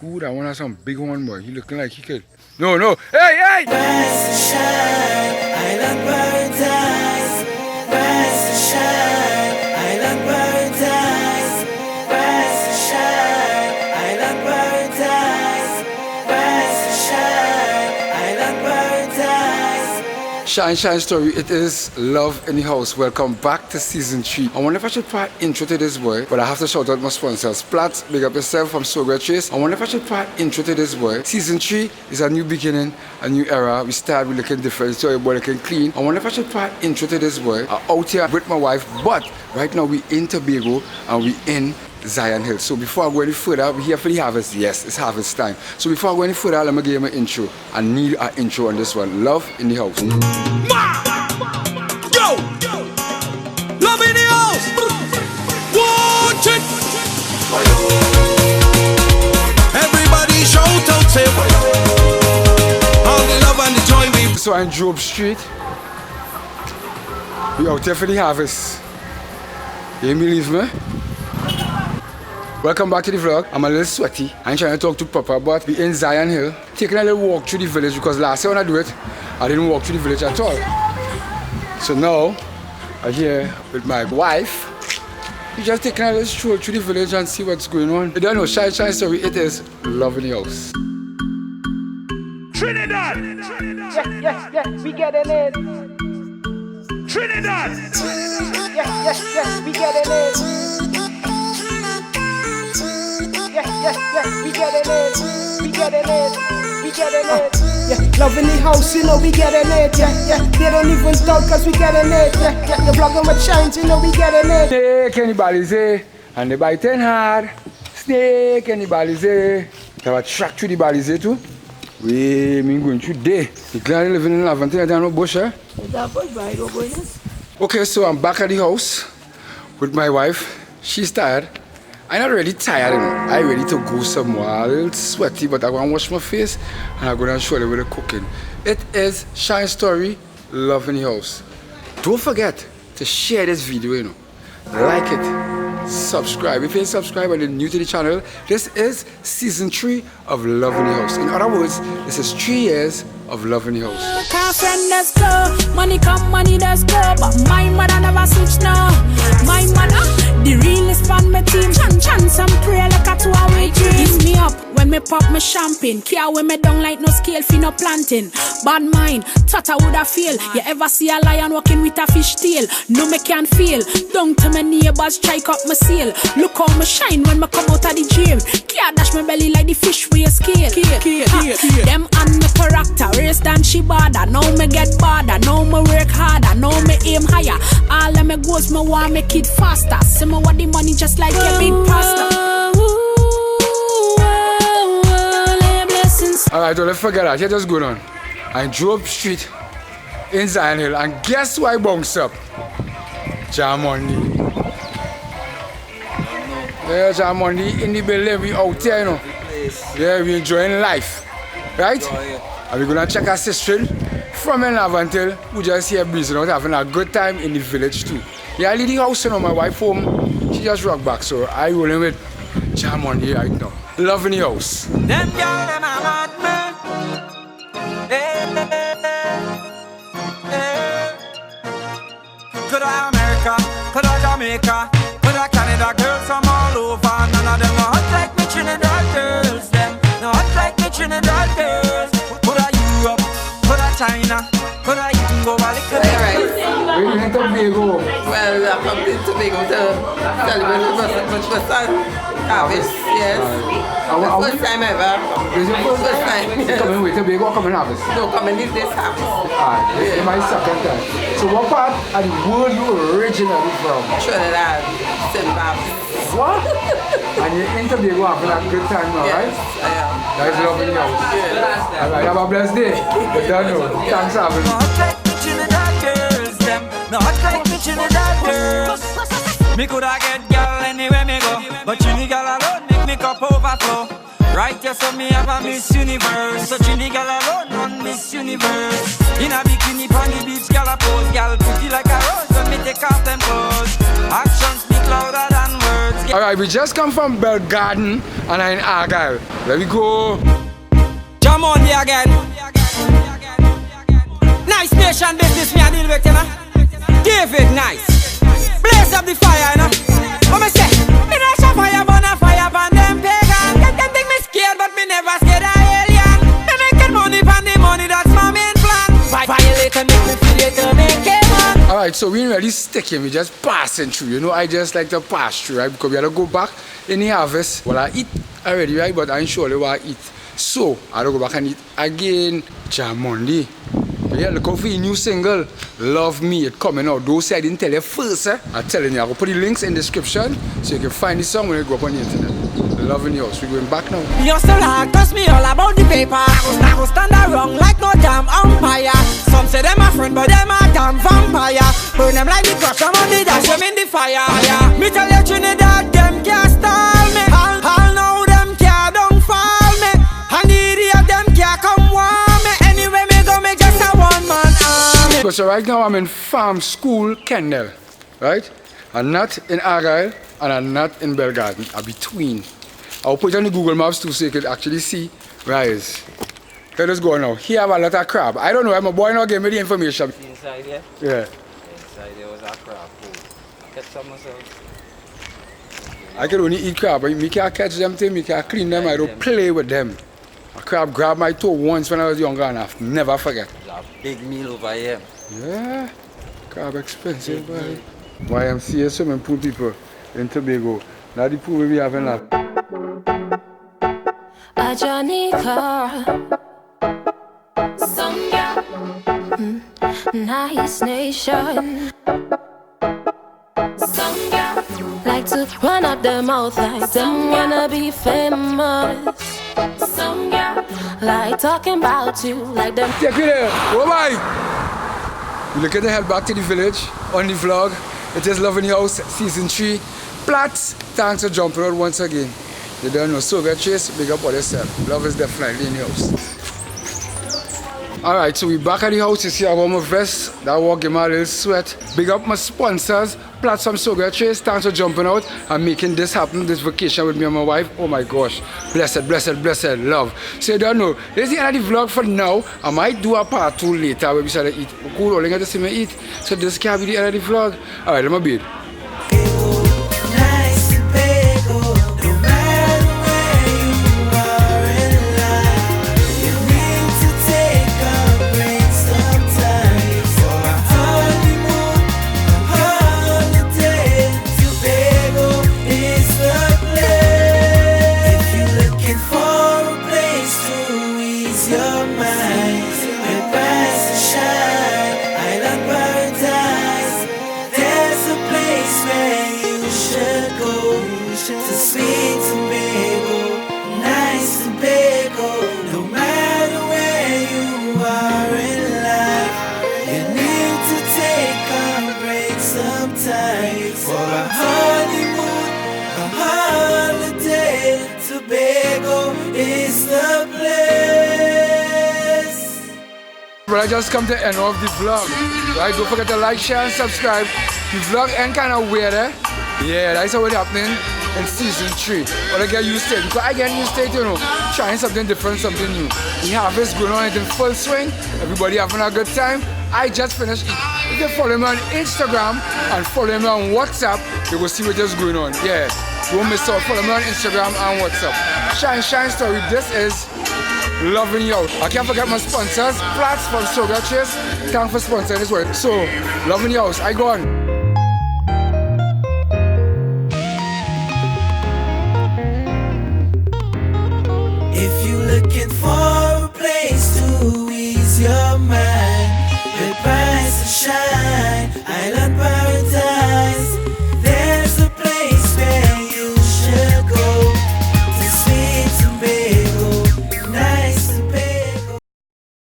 Ooh, that one has some big one, boy. He looking like he could. No, no. Hey, hey! Rise to shine, island paradise. Rise to shine, island paradise. Rise to shine, island paradise. Rise to shine, island paradise. Shinezstory, it is love in the house. Welcome back to season 3. I wonder if I should put intro to this boy, but I have to shout out my sponsors. Platt, big up yourself from So Great Chase. I wonder if I should put intro to this boy. Season 3 is a new beginning, a new era. We start with looking different, so everybody looking clean. I wonder if I should put intro to this boy. I'm out here with my wife, but right now we in Tobago and we in Zion Hill. So before I go any further, we're here for the harvest. Yes, it's harvest time. So before I go any further, let me give you my intro. I need an intro on this one. Love in the house. Yo! Love in the house! Watch it! Everybody shout out, say all the love and the joy we... So I'm Job Street. We out here for the harvest. You believe me? Welcome back to the vlog. I'm a little sweaty. I'm trying to talk to Papa, but we in Zion Hill. Taking a little walk through the village because last year when I do it, I didn't walk through the village at all. So now, I'm here with my wife. We're just taking a little stroll through the village and see what's going on. You don't know, Shinezstory, it is love in the house. Trinidad! Yes, we getting it. Trinidad! Yes, we getting it. Yes, we getting it. We getting it. Yeah, love in the house, you know we getting it. Yeah, they don't even talk cause we getting it. Yeah, you're vlogging with Shines, you know we getting it. Snake, anybody say? And they biting hard. Snake, anybody say? They have a track through the balize too. We mean going through there. The clan living in Laventine, I don't know bush, eh? Okay, so I'm back at the house with my wife. She's tired. I'm not really tired, you know. I'm ready to go somewhere. A little sweaty, but I'm going to wash my face and I'm going to show you with the cooking. It is Shinezstory, love in the house. Don't forget to share this video, you know. Like it, subscribe. If you ain't subscribed and you're new to the channel, this is season 3 of Love in the House. In other words, this is 3 years of Love in the House. Car friend, let's go. Money come, money does go. But my mother never switch now. My mother, the realest fan, my team. Chance and pray like a 2-hour dream. Give me up when me pop my champagne. Care when me down like no scale for no planting. Bad mind, thought I woulda feel. You ever see a lion walking with a fish tail? No me can feel. Down to my neighbors, strike up my seal. Look how me shine when me come out of the gym. Care dash my belly like the fish with a scale. Them and my character race than she bother. Now me get badder. Now me work harder. Now me aim higher. All of me goals me want make it faster. See me want the money just like a big pasta. Alright, well, let's forget that. Here just going on. I drove street in Zion Hill, and guess who I bounced up? Mundy. Yeah, Mundy in the building. We out there, you know. Yeah, we enjoying life. Right? And we're gonna check our sister from in Laventine, who just here breezing out, having a good time in the village too. Yeah, I leave the house, you know, my wife home. She just rock back, so I rolling with Mundy right now. Love in the house. Them girl, them a mad man. Could I America, could I Jamaica, could I Canada, girls from all over. None of them are hot like me Trinidad girls. Them not hot like me Trinidad girls. Could I Europe, could I China, could I even go a little bit. We're in Tobago. Well, we have come to Tobago to celebrate the first harvest, yes. The first time ever. This is your first time, yes. Coming with Tobago or coming harvest? No, coming this harvest. Alright, this is my second time. So what part of the world you originally from? Trinidad, Zimbabwe. What? And you're in Tobago having a good time now, Yes, right? I am. That is love in the house. Yes. Alright, have a blessed day. But don't know. Thanks for having me. Not like me Trinidad girls, them not like me Trinidad girls. Me coulda get girl anywhere me go, but Trinidad alone make me cup overflow. Right here, so me have a Miss Universe. So Trinidad alone run Miss Universe. In a bikini pon the beach, girl a pose, girl pretty like a rose. When me take off them clothes, action speak louder than words. Alright, we just come from Bell Garden and I'm in Argyle. Let me go. Jam on the again. Nice nation business me I deal with, you know. David nice. Blaze up the fire, you know. What me say? Me don't share fire, burn a fire upon them pagan. Them think me scared, but me never scared of alien. Me making money from the money, that's my main plan. Violate and make me feel it to make it man. Alright, so we ain't really sticking, we just passing through. You know, I just like to pass through, right? Because we have to go back in the harvest. Well, I eat already, right? But I ain't sure what I eat. So, I have to go back and eat again. Mundy. Yeah, look out for your new single, Love Me. It's coming out. Those say I didn't tell you first, I'm telling you. I will put the links in the description so you can find the song when you go up on the internet. Love in the house. We're going back now. You still like trust me all about the paper. I go stand around like no damn umpire. Some say them a friend, but them a damn vampire. Burn them like the crush, I'm on the dash, them in the fire. Me tell you Trinidad, them can't stall me. All know them can't don't fall me. And the idiot, them can't come warm me. Anyway, me go make just a one-man army. So right now I'm in Farm School, Kendall. Right? I'm not in Argyle and I'm not in Bell Garden. I'm between. I'll put it on the Google Maps too so you can actually see where it is. Let us go now. Here I have a lot of crab. I don't know, my boy not gave me the information. Inside here? Yeah. Inside there was a crab. Catch some myself. I can only eat crab. I can't catch them things, I can't clean them, I don't play with them. A crab grabbed my toe once when I was younger and I'll never forget. It's a big meal over here. Yeah. Crab expensive, boy. YMCA swimming pool people in Tobago. Now the pool we have in that. A Johnny car, some girl, nice nation. Some girl like to run up their mouth like them wanna be famous. Some girl like talking about you like them. Take it there. Oh my! We look at the head back to the village on the vlog. It is Love in the House season 3. Plats, thanks for jumping out once again. You don't know, Soviet Chase, big up on yourself. Love is definitely in the house. Alright, so we back at the house. You see I got my vest. That walk give me a little sweat. Big up my sponsors. Plats from Soviet Chase, thanks for jumping out and making this happen, this vacation with me and my wife. Oh my gosh. Blessed, blessed, blessed love. So you don't know, this is the end of the vlog for now. I might do a part 2 later where we start to eat. Cool, only get to see me eat. So this can't be the end of the vlog. Alright, let me be. But I just come to the end of the vlog. Right? Don't forget to like, share, and subscribe. The vlog end kind of weird, eh? Yeah, that's what's happening in season 3. But I get used to it. Because I get used to it, you know, trying something different, something new. The harvest going on in full swing. Everybody having a good time. I just finished eating. If you follow me on Instagram and follow me on WhatsApp, you will see what is going on. Yeah. Don't miss out. Follow me on Instagram and WhatsApp. Shinezstory. This is loving you out. I can't forget my sponsors, Plats from Sugar Chase. Thanks for sponsoring this work. So, loving you out. I go on. If you looking for